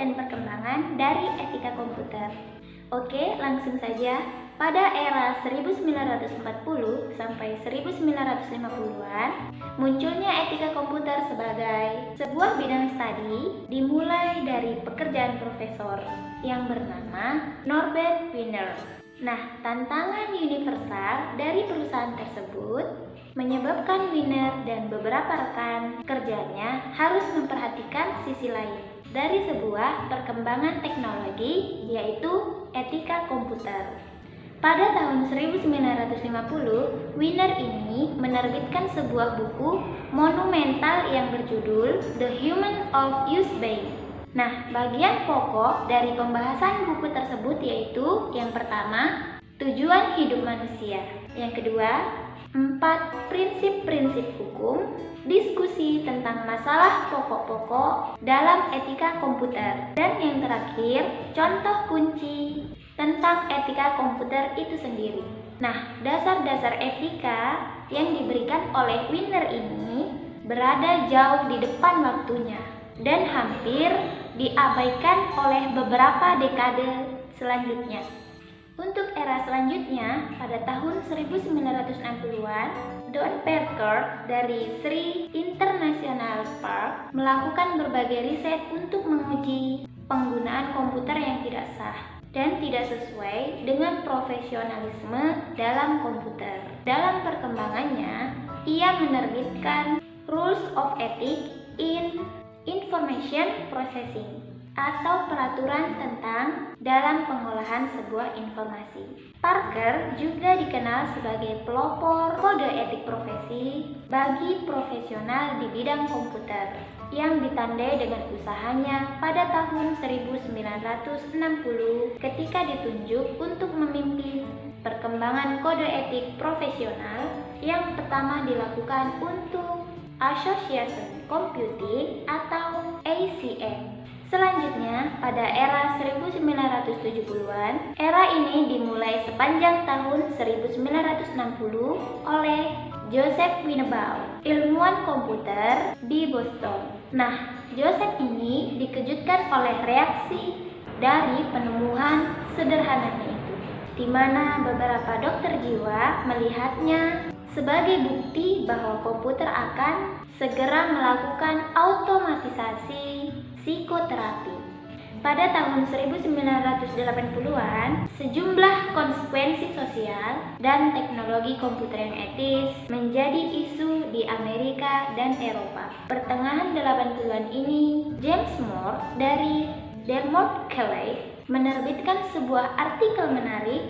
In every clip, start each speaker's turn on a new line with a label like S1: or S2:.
S1: dan perkembangan dari etika komputer. Oke, langsung saja. Pada era 1940 sampai 1950-an, munculnya etika komputer sebagai sebuah bidang studi dimulai dari pekerjaan profesor yang bernama Norbert Wiener. Nah, tantangan universal dari perusahaan tersebut menyebabkan Wiener dan beberapa rekan kerjanya harus memperhatikan sisi lain dari sebuah perkembangan teknologi, yaitu etika komputer. Pada tahun 1950, Wiener ini menerbitkan sebuah buku monumental yang berjudul The Human of Use By. Nah, bagian pokok dari pembahasan buku tersebut yaitu yang pertama, tujuan hidup manusia. Yang kedua, 4 prinsip-prinsip hukum, diskusi tentang masalah pokok-pokok dalam etika komputer. Dan yang terakhir, contoh kunci tentang etika komputer itu sendiri. Nah, dasar-dasar etika yang diberikan oleh Wiener ini berada jauh di depan waktunya dan hampir diabaikan oleh beberapa dekade selanjutnya. Untuk era selanjutnya, pada tahun 1960-an, Don Parker dari Sri International Park melakukan berbagai riset untuk menguji penggunaan komputer yang tidak sah dan tidak sesuai dengan profesionalisme dalam komputer. Dalam perkembangannya, ia menerbitkan Rules of Ethics in Information Processing atau peraturan tentang dalam pengolahan sebuah informasi. Parker juga dikenal sebagai pelopor kode etik profesi bagi profesional di bidang komputer yang ditandai dengan usahanya pada tahun 1960 ketika ditunjuk untuk memimpin perkembangan kode etik profesional yang pertama dilakukan untuk Association Computing atau ACM. Selanjutnya, pada era 1970-an, era ini dimulai sepanjang tahun 1960 oleh Joseph Winebaum, ilmuwan komputer di Boston. Nah, Joseph ini dikejutkan oleh reaksi dari penemuan sederhananya itu, di mana beberapa dokter jiwa melihatnya sebagai bukti bahwa komputer akan segera melakukan automatisasi psikoterapi. Pada tahun 1980-an, sejumlah konsekuensi sosial dan teknologi komputer yang etis menjadi isu di Amerika dan Eropa. Pertengahan 80-an ini, James Moore dari Dartmouth College menerbitkan sebuah artikel menarik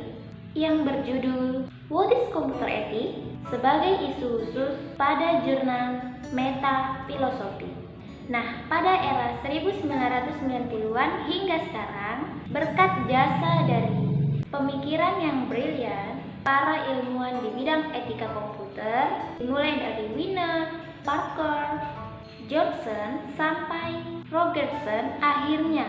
S1: yang berjudul What is Computer Ethics sebagai isu khusus pada jurnal Meta-Philosophy. Nah, pada era 1990-an hingga sekarang, berkat jasa dari pemikiran yang brilian para ilmuwan di bidang etika komputer, dimulai dari Wiener, Parker, Johnson, sampai Rogerson, akhirnya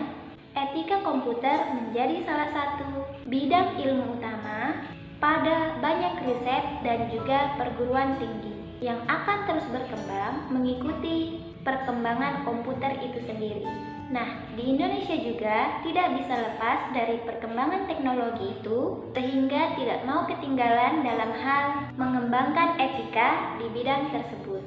S1: etika komputer menjadi salah satu bidang ilmu utama pada banyak riset dan juga perguruan tinggi yang akan terus berkembang mengikuti perkembangan komputer itu sendiri. Nah, di Indonesia juga tidak bisa lepas dari perkembangan teknologi itu, sehingga tidak mau ketinggalan dalam hal mengembangkan etika di bidang tersebut.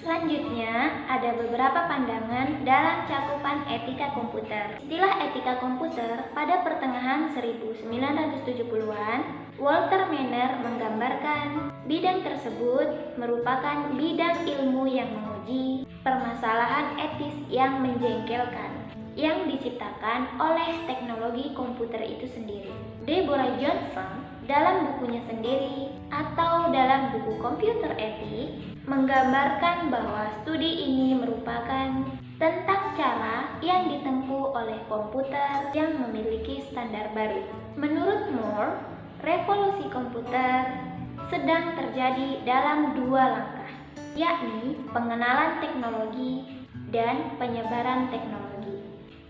S1: Selanjutnya, ada beberapa pandangan dalam cakupan etika komputer. Istilah etika komputer pada pertengahan 1970-an, Walter Miner menggambarkan bidang tersebut merupakan bidang ilmu yang menguji permasalahan etis yang menjengkelkan yang diciptakan oleh teknologi komputer itu sendiri. Deborah Johnson dalam bukunya sendiri atau dalam buku Computer Ethics menggambarkan bahwa studi ini merupakan tentang cara yang ditempuh oleh komputer yang memiliki standar baru. Menurut Moore, revolusi komputer sedang terjadi dalam 2 langkah, yakni pengenalan teknologi dan penyebaran teknologi.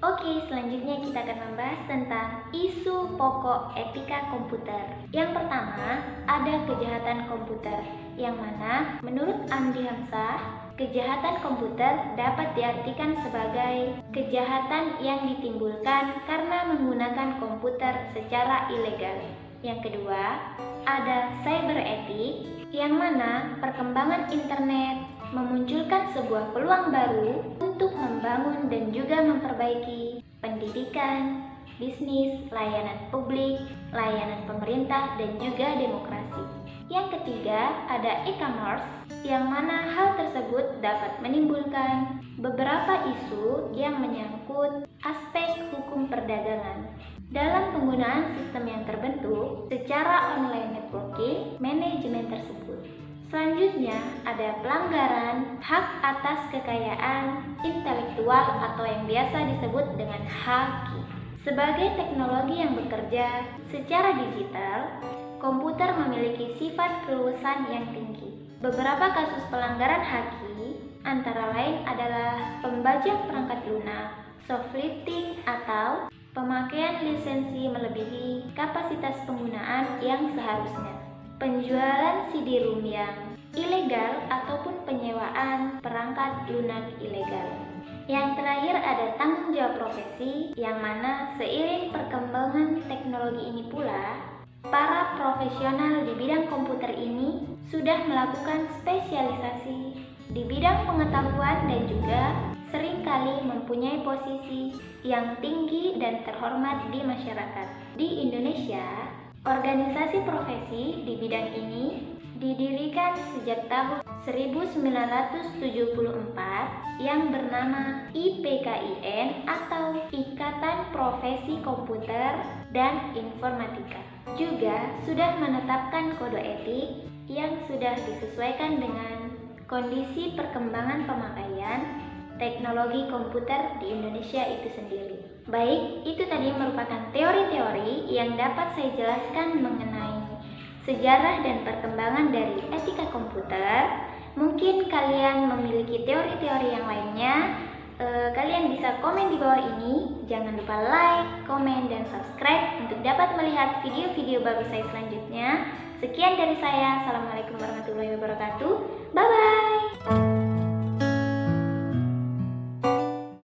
S1: Oke, selanjutnya kita akan membahas tentang isu pokok etika komputer. Yang pertama, ada kejahatan komputer, yang mana menurut Andy Hamzah, Kejahatan komputer dapat diartikan sebagai kejahatan yang ditimbulkan karena menggunakan komputer secara ilegal. Yang kedua, ada cyber ethics, yang mana perkembangan internet memunculkan sebuah peluang baru untuk membangun dan juga memperbaiki pendidikan, bisnis, layanan publik, layanan pemerintah, dan juga demokrasi. Yang ketiga, ada e-commerce, yang mana hal tersebut dapat menimbulkan beberapa isu yang menyangkut aspek hukum perdagangan. Dalam penggunaan sistem yang terbentuk secara online networking manajemen tersebut. Selanjutnya, ada pelanggaran hak atas kekayaan intelektual atau yang biasa disebut dengan haki. Sebagai teknologi yang bekerja secara digital, komputer memiliki sifat keluasan yang tinggi. Beberapa kasus pelanggaran haki antara lain adalah pembajak perangkat lunak, shoplifting atau pemakaian lisensi melebihi kapasitas penggunaan yang seharusnya, penjualan CD-ROM yang ilegal ataupun penyewaan perangkat lunak ilegal. Yang terakhir ada tanggung jawab profesi, yang mana seiring perkembangan teknologi ini pula, para profesional di bidang komputer ini sudah melakukan spesialisasi di bidang pengetahuan dan juga seringkali mempunyai posisi yang tinggi dan terhormat di masyarakat. Di Indonesia, organisasi profesi di bidang ini didirikan sejak tahun 1974 yang bernama IPKIN atau Ikatan Profesi Komputer dan Informatika. Juga sudah menetapkan kode etik yang sudah disesuaikan dengan kondisi perkembangan pemakaian teknologi komputer di Indonesia itu sendiri. Baik, itu tadi merupakan teori-teori yang dapat saya jelaskan mengenai sejarah dan perkembangan dari etika komputer. Mungkin kalian memiliki teori-teori yang lainnya. Kalian bisa komen di bawah ini. Jangan lupa like, komen, dan subscribe untuk dapat melihat video-video baru saya selanjutnya. Sekian dari saya. Assalamualaikum warahmatullahi wabarakatuh. Bye-bye.